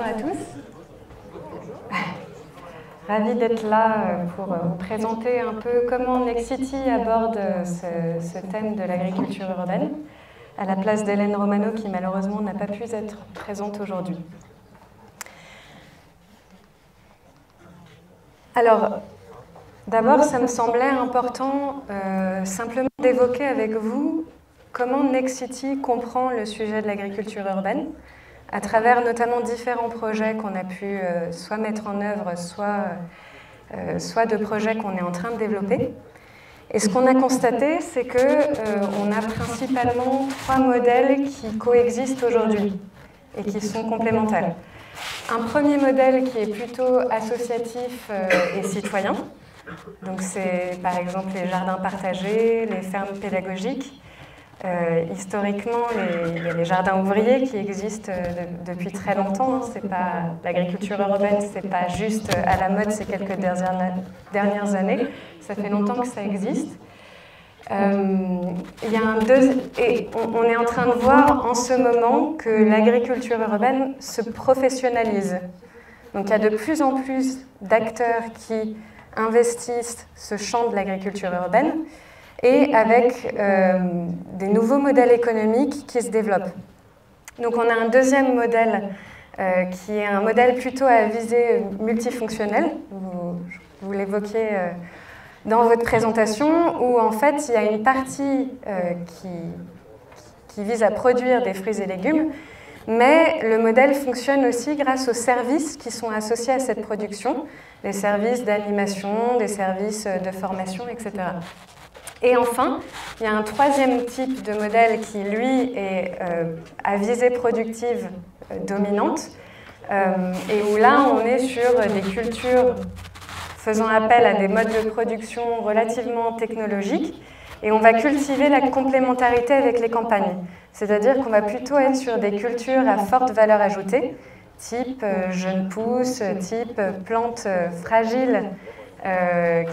Bonjour à tous. Ravie d'être là pour vous présenter un peu comment Nexity aborde ce thème de l'agriculture urbaine, à la place d'Hélène Romano qui malheureusement n'a pas pu être présente aujourd'hui. Alors, d'abord, ça me semblait important simplement d'évoquer avec vous comment Nexity comprend le sujet de l'agriculture urbaine, à travers notamment différents projets qu'on a pu soit mettre en œuvre, soit de projets qu'on est en train de développer. Et ce qu'on a constaté, c'est qu'on a principalement 3 modèles qui coexistent aujourd'hui et qui sont complémentaires. Un premier modèle qui est plutôt associatif et citoyen. Donc c'est par exemple les jardins partagés, les fermes pédagogiques. Historiquement, il y a les jardins ouvriers qui existent depuis très longtemps. L'agriculture urbaine, c'est pas juste à la mode ces quelques dernières années. Ça fait longtemps que ça existe. Et on est en train de voir en ce moment que l'agriculture urbaine se professionnalise. Donc il y a de plus en plus d'acteurs qui investissent ce champ de l'agriculture urbaine et avec des nouveaux modèles économiques qui se développent. Donc on a un deuxième modèle qui est un modèle plutôt à visée multifonctionnelle. Vous l'évoquiez dans votre présentation, où en fait il y a une partie qui vise à produire des fruits et légumes, mais le modèle fonctionne aussi grâce aux services qui sont associés à cette production, des services d'animation, des services de formation, etc. Et enfin, il y a un troisième type de modèle qui, lui, est à visée productive dominante, et où là, on est sur des cultures faisant appel à des modes de production relativement technologiques, et on va cultiver la complémentarité avec les campagnes. C'est-à-dire qu'on va plutôt être sur des cultures à forte valeur ajoutée, type jeunes pousses, type plantes fragiles,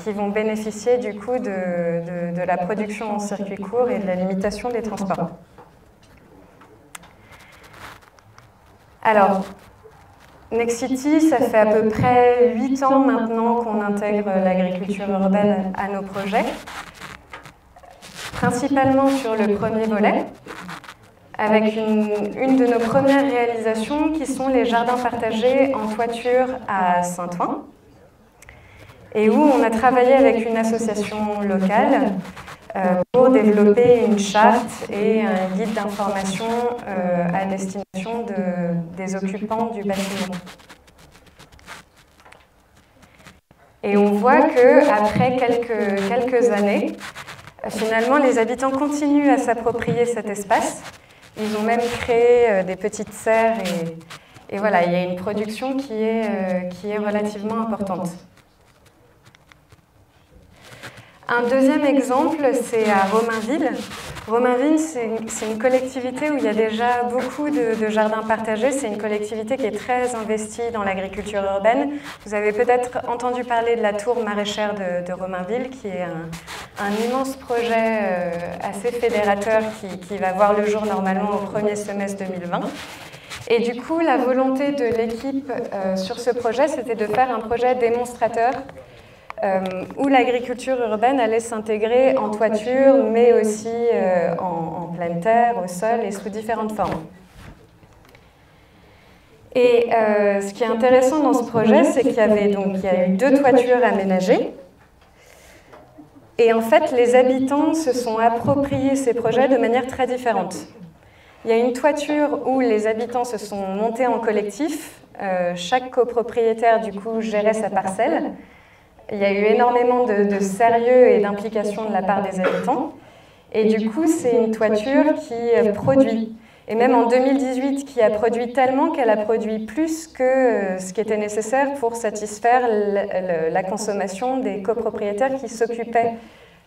qui vont bénéficier du coup de la production en circuit court et de la limitation des transports. Alors, Nexity, ça fait à peu près 8 ans maintenant qu'on intègre l'agriculture urbaine à nos projets, principalement sur le premier volet, avec une de nos premières réalisations qui sont les jardins partagés en toiture à Saint-Ouen, et où on a travaillé avec une association locale pour développer une charte et un guide d'information à destination des occupants du bâtiment. Et on voit qu'après quelques années, finalement, les habitants continuent à s'approprier cet espace. Ils ont même créé des petites serres et voilà, il y a une production qui est relativement importante. Un deuxième exemple, c'est à Romainville. Romainville, c'est une collectivité où il y a déjà beaucoup de jardins partagés. C'est une collectivité qui est très investie dans l'agriculture urbaine. Vous avez peut-être entendu parler de la tour maraîchère de Romainville, qui est un immense projet assez fédérateur qui va voir le jour normalement au premier semestre 2020. Et du coup, la volonté de l'équipe sur ce projet, c'était de faire un projet démonstrateur où l'agriculture urbaine allait s'intégrer en toiture, mais aussi en pleine terre, au sol et sous différentes formes. Et ce qui est intéressant dans ce projet, c'est qu'il y a eu 2 toitures aménagées. Et en fait, les habitants se sont appropriés ces projets de manière très différente. Il y a une toiture où les habitants se sont montés en collectif. Chaque copropriétaire, du coup, gérait sa parcelle. Il y a eu énormément de sérieux et d'implication de la part des habitants. Et du coup, c'est une toiture qui produit. Et même en 2018, qui a produit tellement qu'elle a produit plus que ce qui était nécessaire pour satisfaire la consommation des copropriétaires qui s'occupaient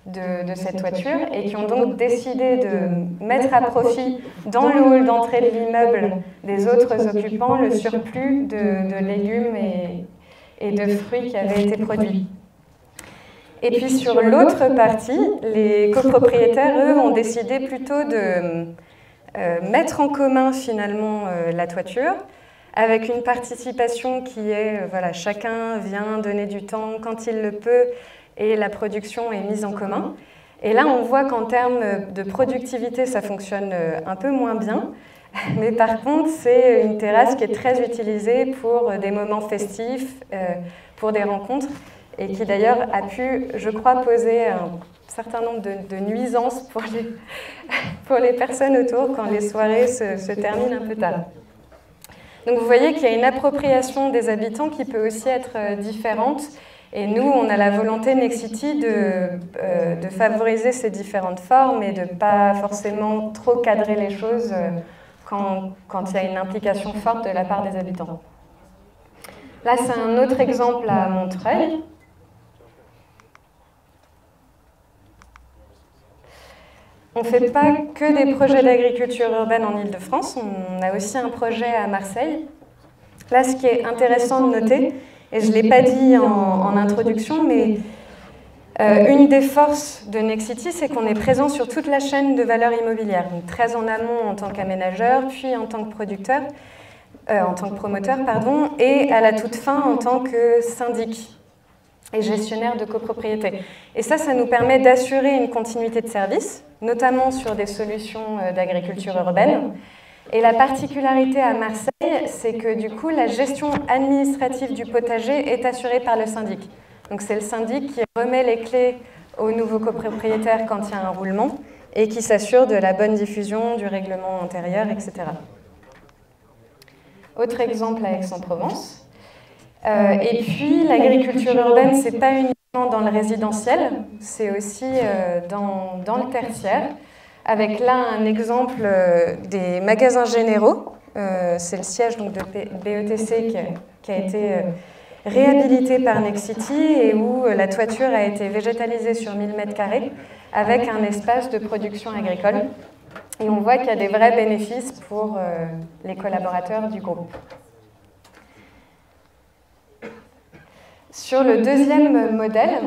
de cette toiture et qui ont donc décidé de mettre à profit dans le hall d'entrée de l'immeuble des autres occupants le surplus de légumes et de fruits qui avaient été produits. Et puis sur l'autre partie, les copropriétaires, eux, ont décidé plutôt de mettre en commun finalement la toiture avec une participation qui est, voilà, chacun vient donner du temps quand il le peut, et la production est mise en commun. Et là, on voit qu'en termes de productivité, ça fonctionne un peu moins bien. Mais par contre, c'est une terrasse qui est très utilisée pour des moments festifs, pour des rencontres, et qui d'ailleurs a pu, je crois, poser un certain nombre de nuisances pour les personnes autour quand les soirées se terminent un peu tard. Donc vous voyez qu'il y a une appropriation des habitants qui peut aussi être différente. Et nous, on a la volonté Nexity de favoriser ces différentes formes et de ne pas forcément trop cadrer les choses quand il y a une implication forte de la part des habitants. Là, c'est un autre exemple à Montreuil. On ne fait pas que des projets d'agriculture urbaine en Île-de-France, on a aussi un projet à Marseille. Là, ce qui est intéressant de noter, et je ne l'ai pas dit en introduction, mais une des forces de Nexity, c'est qu'on est présent sur toute la chaîne de valeur immobilière, donc très en amont en tant qu'aménageur, puis en tant que producteur, en tant que promoteur, pardon, et à la toute fin en tant que syndic et gestionnaire de copropriété. Et ça nous permet d'assurer une continuité de service, notamment sur des solutions d'agriculture urbaine. Et la particularité à Marseille, c'est que du coup, la gestion administrative du potager est assurée par le syndic. Donc c'est le syndic qui remet les clés aux nouveaux copropriétaires quand il y a un roulement et qui s'assure de la bonne diffusion du règlement intérieur, etc. Autre exemple à Aix-en-Provence. Et puis, l'agriculture urbaine, ce n'est pas uniquement dans le résidentiel, c'est aussi dans le tertiaire, avec là un exemple des magasins généraux. C'est le siège donc, de BETC qui a été réhabilité par Nexity et où la toiture a été végétalisée sur 1000 m² avec un espace de production agricole. Et on voit qu'il y a des vrais bénéfices pour les collaborateurs du groupe. Sur le deuxième modèle,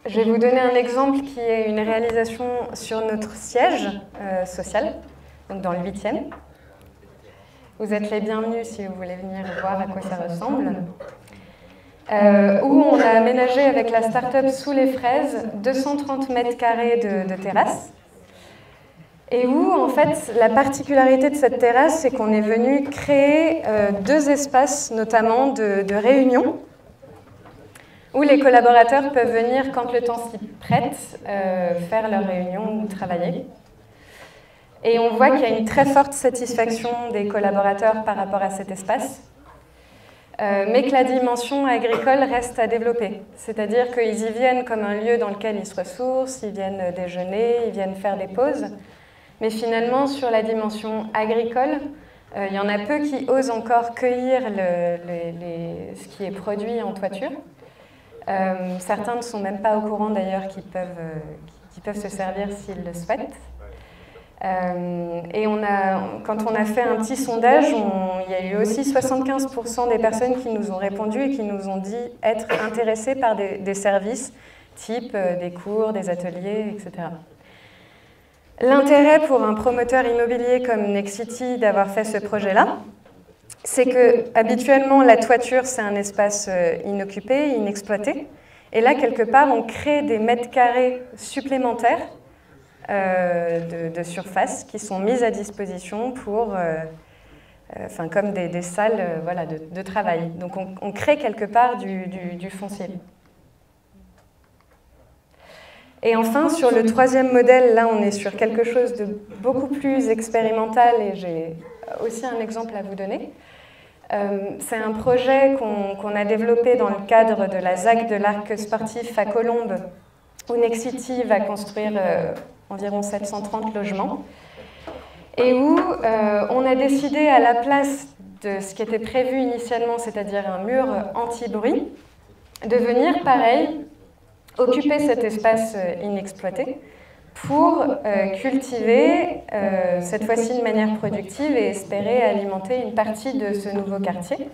je vais vous donner un exemple qui est une réalisation sur notre siège social, donc dans le 8e. Vous êtes les bienvenus si vous voulez venir voir à quoi ça ressemble. Où on a aménagé avec la start-up Sous les Fraises 230 m² de terrasse. Et où, en fait, la particularité de cette terrasse, c'est qu'on est venu créer deux espaces, notamment de réunion, où les collaborateurs peuvent venir, quand le temps s'y prête, faire leur réunion ou travailler. Et on voit qu'il y a une très forte satisfaction des collaborateurs par rapport à cet espace, mais que la dimension agricole reste à développer. C'est-à-dire qu'ils y viennent comme un lieu dans lequel ils se ressourcent, ils viennent déjeuner, ils viennent faire des pauses. Mais finalement, sur la dimension agricole, il y en a peu qui osent encore cueillir ce qui est produit en toiture. Certains ne sont même pas au courant d'ailleurs qu'ils peuvent se servir s'ils le souhaitent. Et quand on a fait un petit sondage, il y a eu aussi 75% des personnes qui nous ont répondu et qui nous ont dit être intéressées par des services type des cours, des ateliers, etc. L'intérêt pour un promoteur immobilier comme Nexity d'avoir fait ce projet-là, c'est que habituellement la toiture c'est un espace inoccupé, inexploité, et là quelque part on crée des m² supplémentaires de surface qui sont mises à disposition pour, comme des salles voilà, de travail. Donc on crée quelque part du foncier. Et enfin, sur le troisième modèle, là, on est sur quelque chose de beaucoup plus expérimental et j'ai aussi un exemple à vous donner. C'est un projet qu'on a développé dans le cadre de la ZAC de l'Arc sportif à Colombes, où Nexity va construire environ 730 logements, et où on a décidé, à la place de ce qui était prévu initialement, c'est-à-dire un mur anti-bruit, de venir, pareil, occuper cet espace inexploité pour cultiver, cette fois-ci de manière productive et espérer alimenter une partie de ce nouveau quartier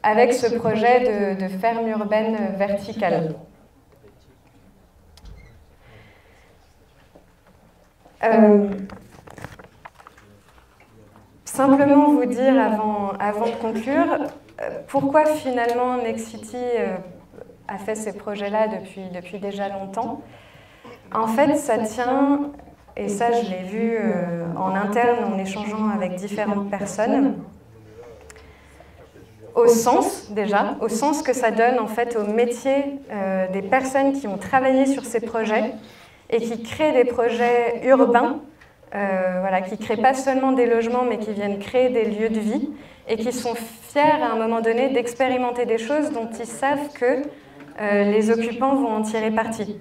avec ce projet de ferme urbaine verticale. simplement vous dire avant de conclure, pourquoi finalement Nexity a fait ces projets-là depuis déjà longtemps. En fait, ça tient, et ça je l'ai vu en interne en échangeant avec différentes personnes, au sens que ça donne en fait au métier des personnes qui ont travaillé sur ces projets et qui créent des projets urbains, qui ne créent pas seulement des logements mais qui viennent créer des lieux de vie et qui sont fiers à un moment donné d'expérimenter des choses dont ils savent que les occupants vont en tirer parti.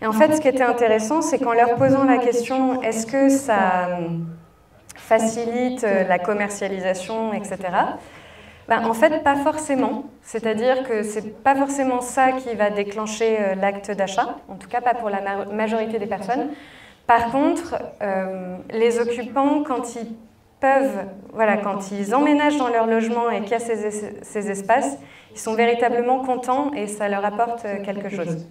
Et en fait, ce qui était intéressant, c'est qu'en leur posant la question « est-ce que ça facilite la commercialisation, etc. ?» En fait, pas forcément. C'est-à-dire que ce n'est pas forcément ça qui va déclencher l'acte d'achat, en tout cas pas pour la majorité des personnes. Par contre, les occupants, quand ils peuvent, quand ils emménagent dans leur logement et qu'il y a ces espaces, ils sont véritablement contents et ça leur apporte quelque chose.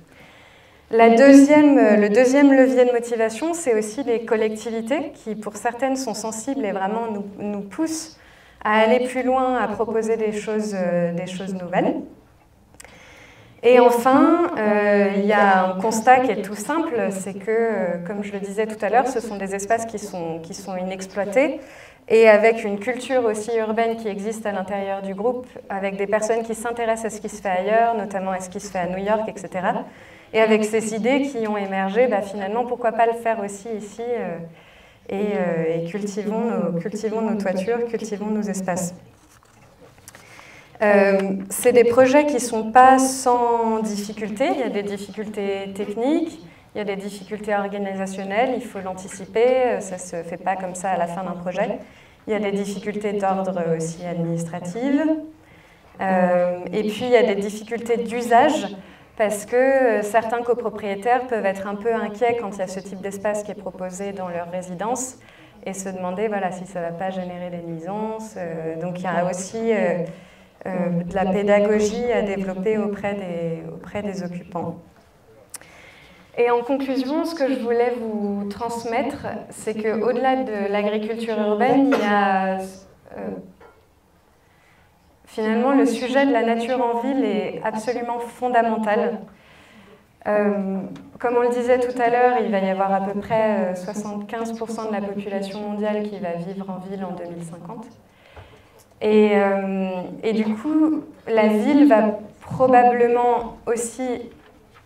Le deuxième levier de motivation, c'est aussi les collectivités qui, pour certaines, sont sensibles et vraiment nous poussent à aller plus loin, à proposer des choses nouvelles. Et enfin, il y a un constat qui est tout simple, c'est que, comme je le disais tout à l'heure, ce sont des espaces qui sont inexploités et avec une culture aussi urbaine qui existe à l'intérieur du groupe, avec des personnes qui s'intéressent à ce qui se fait ailleurs, notamment à ce qui se fait à New York, etc. Et avec ces idées qui ont émergé, finalement, pourquoi pas le faire aussi ici et cultivons nos toitures, cultivons nos espaces. C'est des projets qui ne sont pas sans difficultés. Il y a des difficultés techniques, il y a des difficultés organisationnelles, il faut l'anticiper, ça ne se fait pas comme ça à la fin d'un projet. Il y a des difficultés d'ordre aussi administratives. Et puis il y a des difficultés d'usage, parce que certains copropriétaires peuvent être un peu inquiets quand il y a ce type d'espace qui est proposé dans leur résidence et se demander si ça ne va pas générer des nuisances. Donc il y a aussi de la pédagogie à développer auprès des occupants. Et en conclusion, ce que je voulais vous transmettre, c'est qu'au-delà de l'agriculture urbaine, il y a finalement le sujet de la nature en ville est absolument fondamental. Comme on le disait tout à l'heure, il va y avoir à peu près 75% de la population mondiale qui va vivre en ville en 2050. Et du coup, la ville va probablement aussi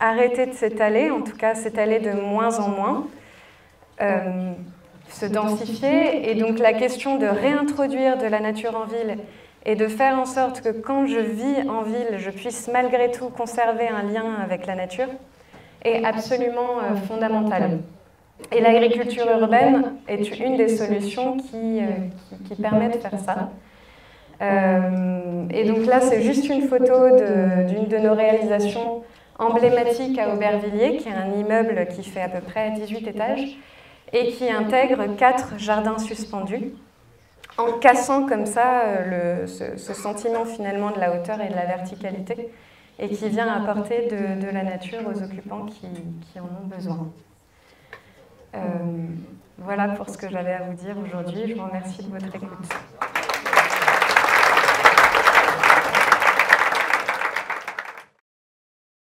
arrêter de s'étaler, en tout cas s'étaler de moins en moins, se densifier. Et donc la question de réintroduire de la nature en ville et de faire en sorte que quand je vis en ville, je puisse malgré tout conserver un lien avec la nature est absolument fondamentale. Et l'agriculture urbaine est une des solutions qui permet de faire ça. Et donc là, c'est juste une photo d'une de nos réalisations emblématiques à Aubervilliers, qui est un immeuble qui fait à peu près 18 étages et qui intègre 4 jardins suspendus, en cassant comme ça ce sentiment finalement de la hauteur et de la verticalité, et qui vient apporter de la nature aux occupants qui en ont besoin. Voilà pour ce que j'avais à vous dire aujourd'hui. Je vous remercie de votre écoute.